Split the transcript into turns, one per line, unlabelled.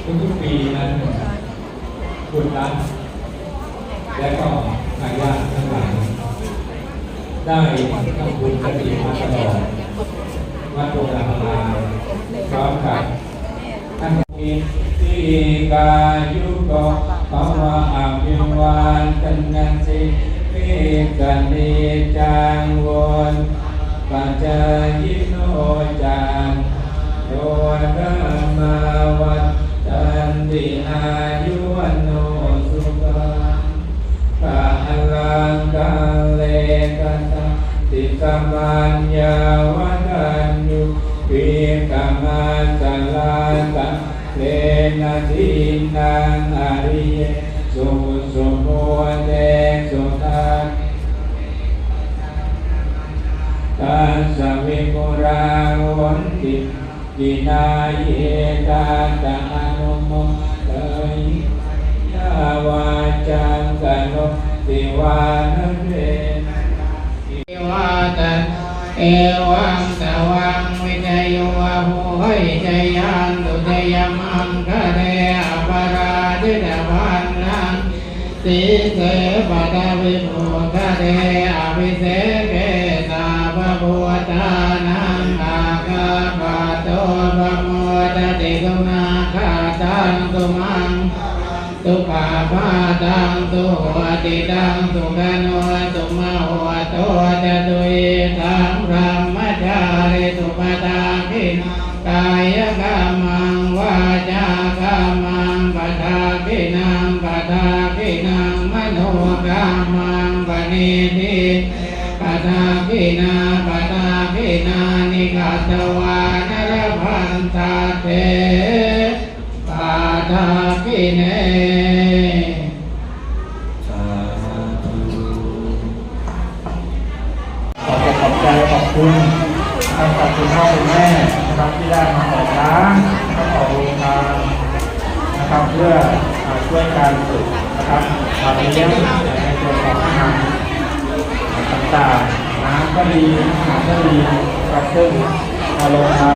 ทุกๆปีนั้นบุตรหลานและก็ทายาททั้งหลายได้ทำบุญกฐินมาตลอดวัดโบราณารามพร้อมกับท่านมีที่กายุโกภวะอภิวาทนาสิวิกันติจังวนปัจจยิโนจังโยธรรมาวัฏันติอายุวันโนสุขังกาลังกัลเลกันติกามัญญาวัฏัญยุวิกามัสสลาตังเลนะทินังอริยสุสุโมเตสุทัสตัสสะวิมุราวันติกินาเยตาตะอนุโมเตยาวาจังกโนติวานเรเอวาตันเอวังตวังวิจโยวะโหหิจยันตุเตยมังคะเรอปราดิตาวันนังสิเสปะทวิภูคะเรอภิเสเกสาภะพุทธานังอาคาปะโตภะโมทติกุณาคาตังตุมังตุปาภาตังตุหัวติตังตุกโนตุมะหัวโตจะตุยตังพระมจาริตุปตาคิกายกรรมังวาจากรรมังปทาคินังปทาคินังมโนกรรมังปณิทิปทาคินาปทาคินานิกัตวานรพันตาเตปทาคิเนขอบใจขอบคุณขอบคุณพ่อคุณแม่นะครับที่ได้มาต่อร้านมาต่อโรงทานนะครับเพื่อช่วยการฝึกนะครับการเลี้ยงในตัวของอาหารต่างๆน้ำก็ดีอาหารก็ดีกับซึ่งโรงทาน